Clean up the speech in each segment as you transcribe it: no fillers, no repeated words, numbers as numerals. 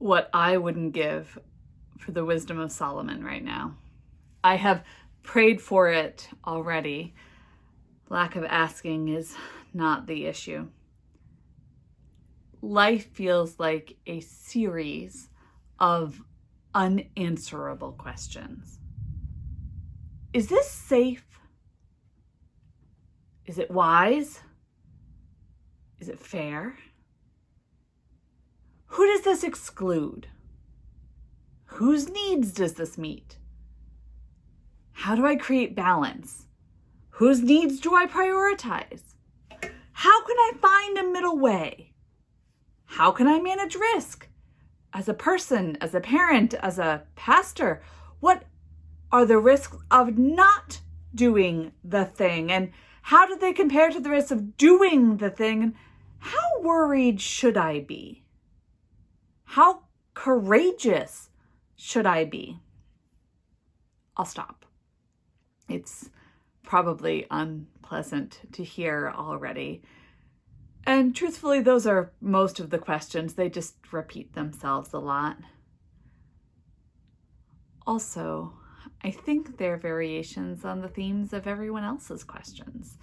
what I wouldn't give for the wisdom of Solomon right now. I have prayed for it already. Lack of asking is not the issue. Life feels like a series of unanswerable questions. Is this safe? Is it wise? Is it fair? Who does this exclude? Whose needs does this meet? How do I create balance? Whose needs do I prioritize? How can I find a middle way? How can I manage risk? As a person, as a parent, as a pastor, what are the risks of not doing the thing? And how do they compare to the risks of doing the thing? And how worried should I be? How courageous should I be? I'll stop. It's probably unpleasant to hear already. And truthfully, those are most of the questions. They just repeat themselves a lot. Also, I think they're variations on the themes of everyone else's questions,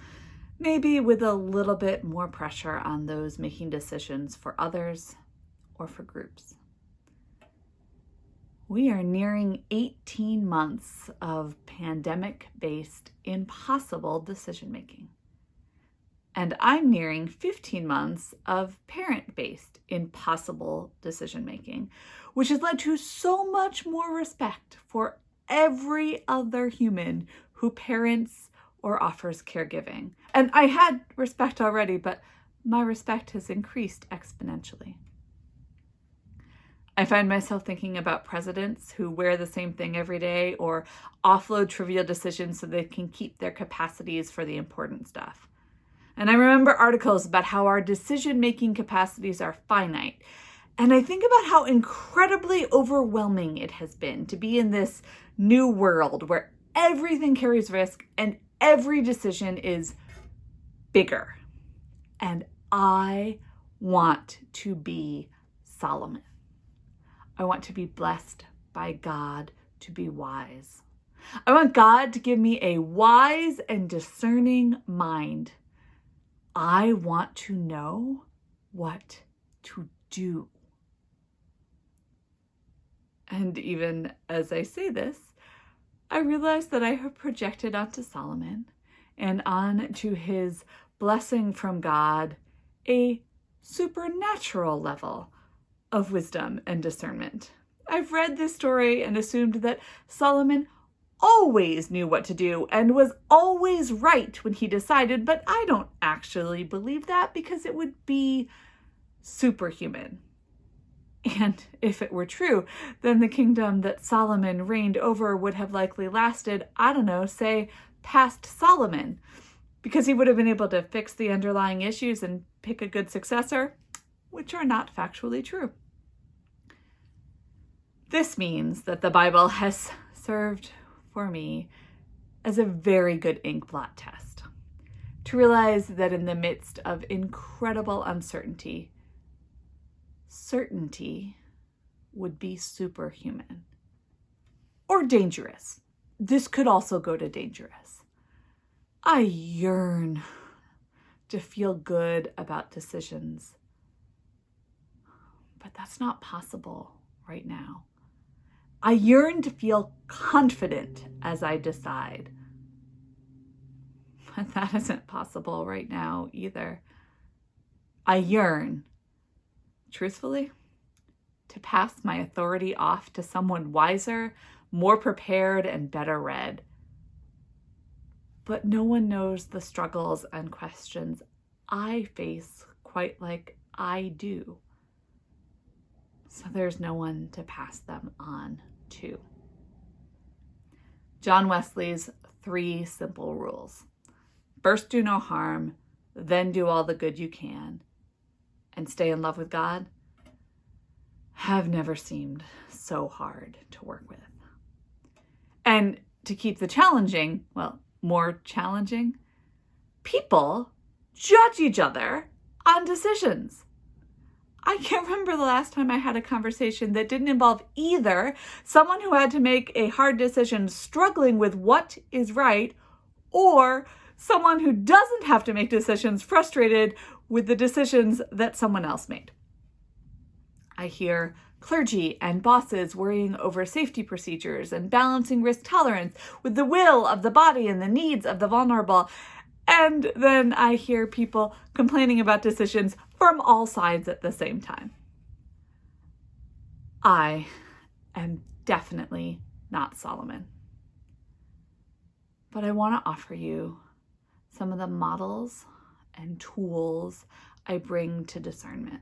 maybe with a little bit more pressure on those making decisions for others or for groups. We are nearing 18 months of pandemic-based impossible decision-making. And I'm nearing 15 months of parent-based impossible decision-making, which has led to so much more respect for every other human who parents or offers caregiving. And I had respect already, but my respect has increased exponentially. I find myself thinking about presidents who wear the same thing every day or offload trivial decisions so they can keep their capacities for the important stuff. And I remember articles about how our decision-making capacities are finite. And I think about how incredibly overwhelming it has been to be in this new world where everything carries risk and every decision is bigger. And I want to be Solomon. I want to be blessed by God to be wise. I want God to give me a wise and discerning mind. I want to know what to do. And even as I say this, I realize that I have projected onto Solomon and onto his blessing from God a supernatural level of wisdom and discernment. I've read this story and assumed that Solomon always knew what to do and was always right when he decided, but I don't actually believe that because it would be superhuman. And if it were true, then the kingdom that Solomon reigned over would have likely lasted, say past Solomon, because he would have been able to fix the underlying issues and pick a good successor, which are not factually true. This means that the Bible has served for me as a very good inkblot test to realize that in the midst of incredible uncertainty, certainty would be superhuman or dangerous. This could also go to dangerous. I yearn to feel good about decisions, but that's not possible right now. I yearn to feel confident as I decide, but that isn't possible right now either. I yearn, truthfully, to pass my authority off to someone wiser, more prepared, and better read. But no one knows the struggles and questions I face quite like I do. So there's no one to pass them on to. John Wesley's 3 simple rules. First, do no harm, then do all the good you can, and stay in love with God, have never seemed so hard to work with. And to keep the challenging, more challenging, people judge each other on decisions. I can't remember the last time I had a conversation that didn't involve either someone who had to make a hard decision struggling with what is right, or someone who doesn't have to make decisions frustrated with the decisions that someone else made. I hear clergy and bosses worrying over safety procedures and balancing risk tolerance with the will of the body and the needs of the vulnerable. And then I hear people complaining about decisions from all sides at the same time. I am definitely not Solomon. But I want to offer you some of the models and tools I bring to discernment,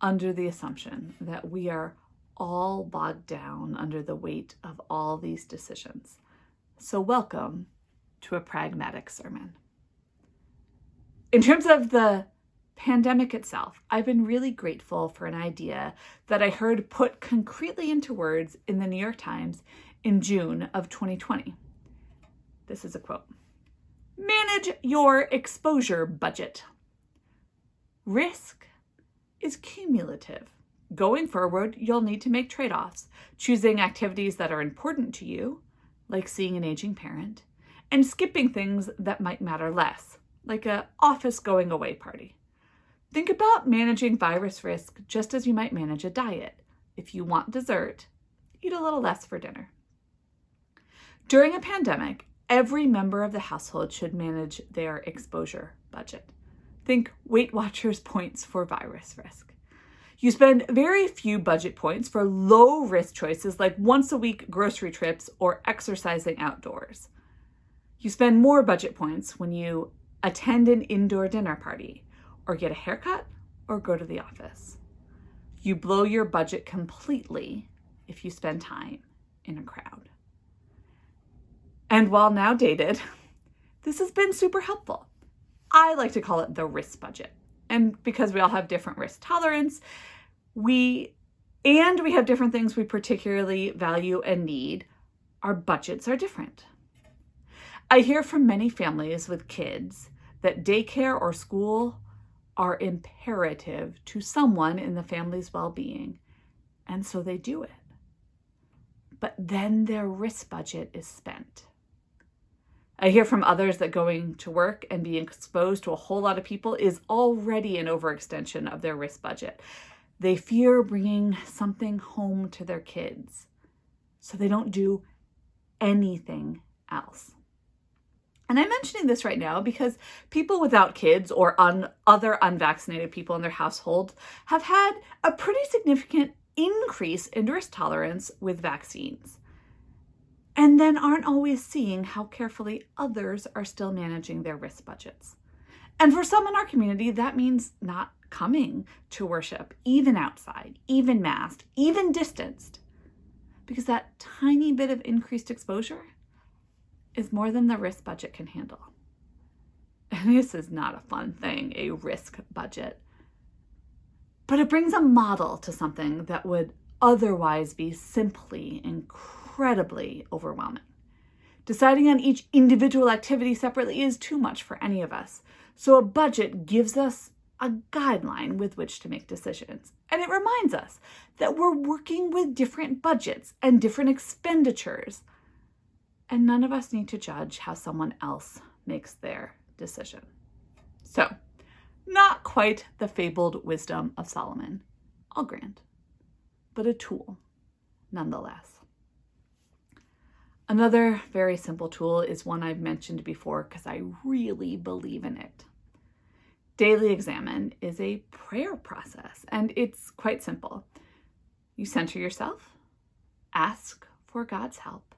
under the assumption that we are all bogged down under the weight of all these decisions. So welcome to a pragmatic sermon. In terms of the pandemic itself, I've been really grateful for an idea that I heard put concretely into words in the New York Times in June of 2020. This is a quote. Manage your exposure budget. Risk is cumulative. Going forward, you'll need to make trade-offs, choosing activities that are important to you, like seeing an aging parent, and skipping things that might matter less, like an office going away party. Think about managing virus risk just as you might manage a diet. If you want dessert, eat a little less for dinner. During a pandemic, every member of the household should manage their exposure budget. Think Weight Watchers points for virus risk. You spend very few budget points for low-risk choices like once-a-week grocery trips or exercising outdoors. You spend more budget points when you attend an indoor dinner party, or get a haircut, or go to the office. You blow your budget completely if you spend time in a crowd. And while now dated, this has been super helpful. I like to call it the risk budget. And because we all have different risk tolerance, we have different things we particularly value and need, our budgets are different. I hear from many families with kids that daycare or school are imperative to someone in the family's well-being, and so they do it. But then their risk budget is spent. I hear from others that going to work and being exposed to a whole lot of people is already an overextension of their risk budget. They fear bringing something home to their kids, so they don't do anything else. And I'm mentioning this right now because people without kids or other unvaccinated people in their household have had a pretty significant increase in risk tolerance with vaccines, and then aren't always seeing how carefully others are still managing their risk budgets. And for some in our community, that means not coming to worship, even outside, even masked, even distanced, because that tiny bit of increased exposure is more than the risk budget can handle. And this is not a fun thing, a risk budget. But it brings a model to something that would otherwise be simply incredibly overwhelming. Deciding on each individual activity separately is too much for any of us. So a budget gives us a guideline with which to make decisions. And it reminds us that we're working with different budgets and different expenditures. And none of us need to judge how someone else makes their decision. So, not quite the fabled wisdom of Solomon, I'll grant, but a tool nonetheless. Another very simple tool is one I've mentioned before because I really believe in it. Daily Examine is a prayer process, and it's quite simple. You center yourself, ask for God's help,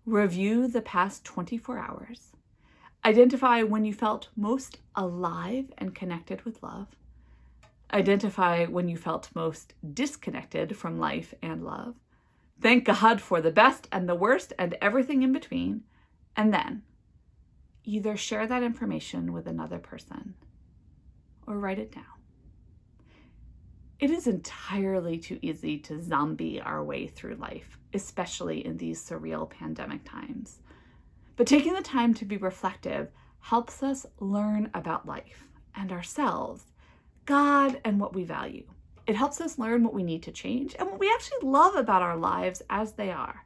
review the past 24 hours, identify when you felt most alive and connected with love, identify when you felt most disconnected from life and love, thank God for the best and the worst and everything in between, and then either share that information with another person or write it down. It is entirely too easy to zombie our way through life, especially in these surreal pandemic times. But taking the time to be reflective helps us learn about life and ourselves God, and what we value. It helps us learn what we need to change and what we actually love about our lives as they are.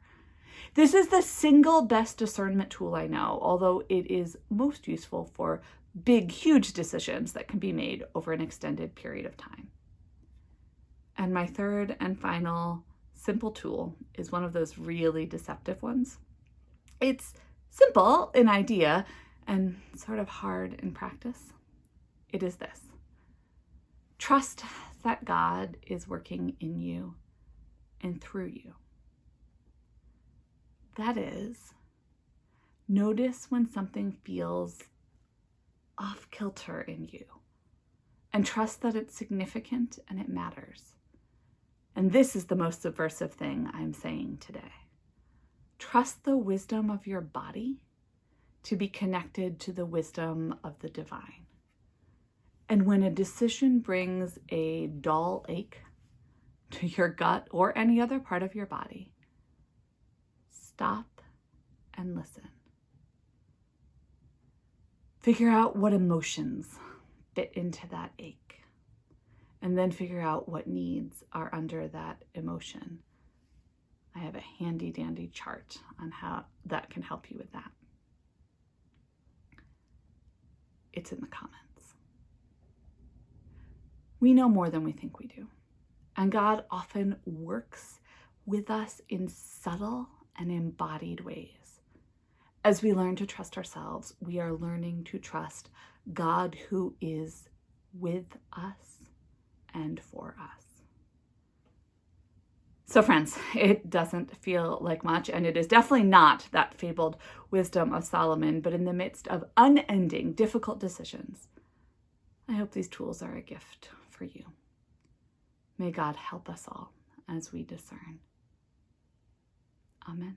This is the single best discernment tool I know, although it is most useful for big, huge decisions that can be made over an extended period of time. And my third and final simple tool is one of those really deceptive ones. It's simple in idea and sort of hard in practice. It is this: trust that God is working in you and through you. That is, notice when something feels off kilter in you and trust that it's significant and it matters. And this is the most subversive thing I'm saying today. Trust the wisdom of your body to be connected to the wisdom of the divine. And when a decision brings a dull ache to your gut or any other part of your body, stop and listen. Figure out what emotions fit into that ache, and then figure out what needs are under that emotion. I have a handy dandy chart on how that can help you with that. It's in the comments. We know more than we think we do, and God often works with us in subtle and embodied ways. As we learn to trust ourselves, we are learning to trust God who is with us and for us. So friends, it doesn't feel like much, and it is definitely not that fabled wisdom of Solomon, but in the midst of unending, difficult decisions, I hope these tools are a gift for you. May God help us all as we discern. Amen.